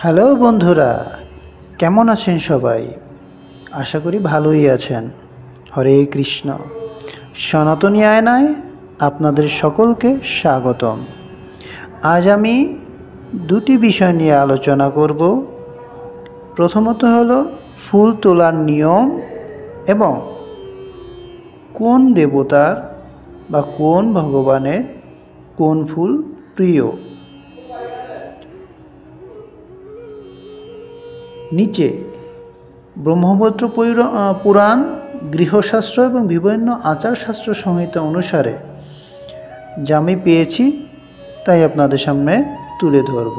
Hello বন্ধুরা, কেমন আছেন সবাই? আশা করি ভালোই আছেন। হরে কৃষ্ণ। সনাতনী আয়নায় আপনাদের সকলকে স্বাগতম। আজ আমি দুটি বিষয় নিয়ে আলোচনা করব। প্রথমত হলো ফুল তোলার নিয়ম এবং কোন দেবতার বা কোন ভগবানের কোন ফুল প্রিয়। নিচে ব্রহ্মপুত্র পুরাণ, গৃহশাস্ত্র এবং বিভিন্ন আচারশাস্ত্র সংহিতা অনুসারে যা আমি পেয়েছি তাই আপনাদের সামনে তুলে ধরব।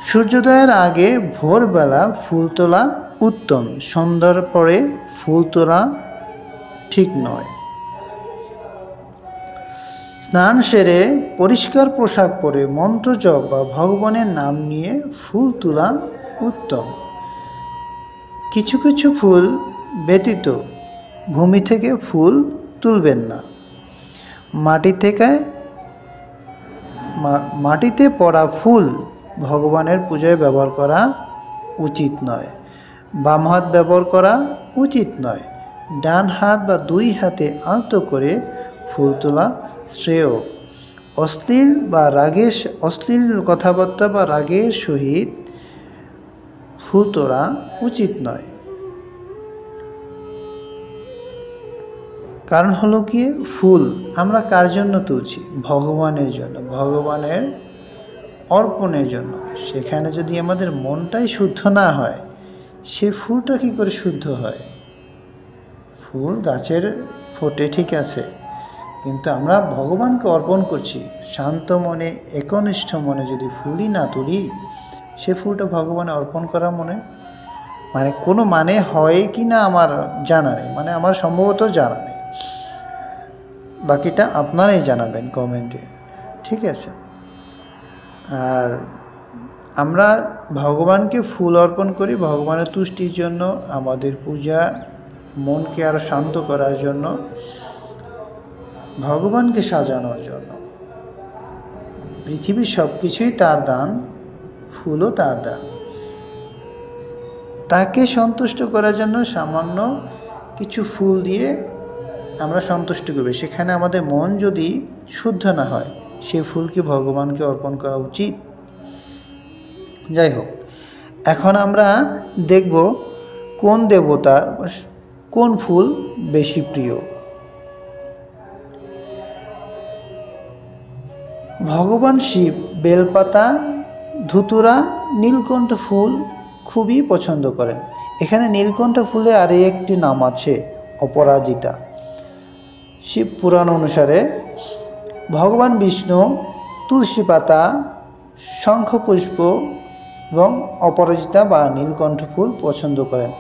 সূর্যোদয়ের আগে ভোরবেলা ফুল তোলা উত্তম, সন্ধ্যার পরে ফুল তোলা ঠিক নয়। স্নান সেরে পরিষ্কার পোশাক পরে মন্ত্রজপ বা ভগবানের নাম নিয়ে ফুল তোলা উত্তম। কিছু কিছু ফুল ব্যতীত ভূমি থেকে ফুল তুলবেন না। মাটিতে পড়া ফুল ভগবানের পূজায় ব্যবহার করা উচিত নয়। বাম হাত ব্যবহার করা উচিত নয়। ডান হাত বা দুই হাতে আলতো করে ফুল তোলা শ্রেয়। অশ্লীল কথাবার্তা বা রাগের সহিত ফুল তোলা উচিত নয়। কারণ হলো কি, ফুল আমরা কার জন্য তুলছি? ভগবানের জন্য, ভগবানের অর্পণের জন্য। সেখানে যদি আমাদের মনটাই শুদ্ধ না হয়, সে ফুলটা কী করে শুদ্ধ হয়? ফুল গাছের ফোটে ঠিক আছে, কিন্তু আমরা ভগবানকে অর্পণ করছি। শান্ত মনে, একনিষ্ঠ মনে যদি ফুলই না তুলি, সে ফুলটা ভগবানে অর্পণ করা কোনো মানে হয় কি না আমার জানা নেই, আমার সম্ভবত জানা নেই। বাকিটা আপনারাই জানাবেন কমেন্টে, ঠিক আছে? আর আমরা ভগবানকে ফুল অর্পণ করি ভগবানের তুষ্টির জন্য, আমাদের পূজা মনকে আরও শান্ত করার জন্য, ভগবানকে সাজানোর জন্য। পৃথিবীর সব কিছুই তার দান, ফুলও তার দান। তাকে সন্তুষ্ট করার জন্য সামান্য কিছু ফুল দিয়ে আমরা সন্তুষ্ট করবে। সেখানে আমাদের মন যদি শুদ্ধ না হয়, সে ফুলকে ভগবানকে অর্পণ করা উচিত। যাই হোক, এখন আমরা দেখব কোন দেবতার কোন ফুল বেশি প্রিয়। ভগবান শিব বেলপাতা, ধুতুরা, নীলকণ্ঠ ফুল খুবই পছন্দ করেন। এখানে নীলকণ্ঠ ফুলে আর একটি নাম আছে, অপরাজিতা। শিব পুরাণ অনুসারে ভগবান বিষ্ণু তুলসী পাতা, শঙ্খপুষ্প এবং অপরাজিতা বা নীলকণ্ঠ ফুল পছন্দ করেন।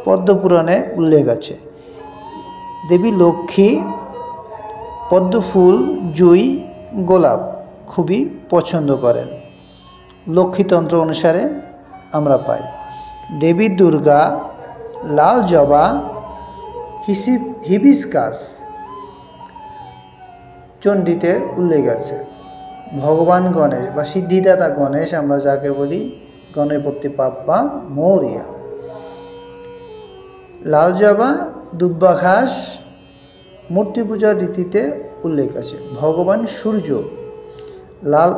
পদ্মপুরাণে উল্লেখ আছে। দেবী লক্ষ্মী পদ্মফুল, জুঁই, গোলাপ খুবই পছন্দ করেন। লক্ষ্মীতন্ত্র অনুসারে আমরা পাই। দেবী দুর্গা লাল জবা, হিবিস্কাস চণ্ডীতে উল্লেখ আছে। ভগবান গণেশ বা সিদ্ধিদাতা গণেশ, আমরা যাকে বলি গণপতি বাপ্পা মৌরিয়া। লাল জবা, দুব্বা ঘাস মূর্তি পূজার রীতিতে উল্লেখ আছে। ভগবান সূর্য লাল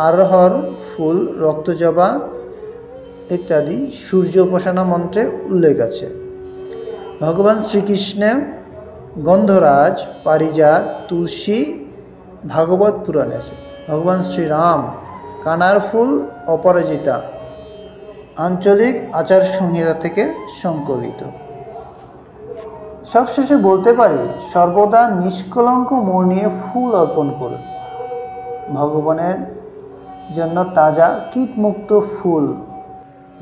আরহর ফুল, রক্তজবা ইত্যাদি সূর্য উপাসনা মন্ত্রে উল্লেখ আছে। ভগবান শ্রীকৃষ্ণের গন্ধরাজ, পারিজাত, তুলসী ভাগবত পুরাণে আছে। ভগবান শ্রীরাম কানার ফুল, অপরাজিতা আঞ্চলিক আচার সংহিতা থেকে সংকলিত। সবশেষে বলতে পারি, সর্বদা নিষ্কলঙ্ক মন নিয়ে ফুল অর্পণ করুন। ভগবানের জন্য তাজা কীটমুক্ত ফুল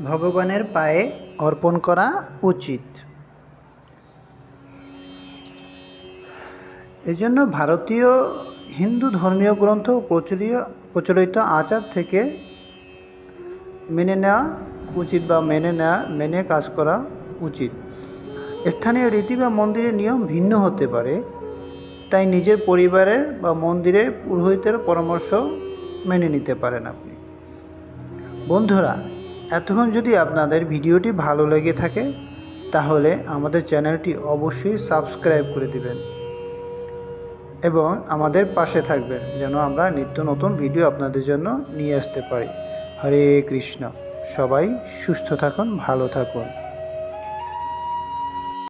ভগবানের পায়ে অর্পণ করা উচিত। এজন্য ভারতীয় হিন্দু ধর্মীয় গ্রন্থ প্রচলিত আচার থেকে মেনে নেওয়া উচিত বা মেনে কাজ করা উচিত। স্থানীয় রীতি বা মন্দিরের নিয়ম ভিন্ন হতে পারে, তাই নিজের পরিবারের বা মন্দিরের পুরোহিতের পরামর্শ মেনে নিতে পারেন আপনি। বন্ধুরা, এতক্ষণ যদি আপনাদের ভিডিওটি ভালো লেগে থাকে তাহলে আমাদের চ্যানেলটি অবশ্যই সাবস্ক্রাইব করে দিবেন এবং আমাদের পাশে থাকবেন যেন আমরা নিত্য নতুন ভিডিও আপনাদের জন্য নিয়ে আসতে পারি। হরে কৃষ্ণ। সবাই সুস্থ থাকুন, ভালো থাকুন।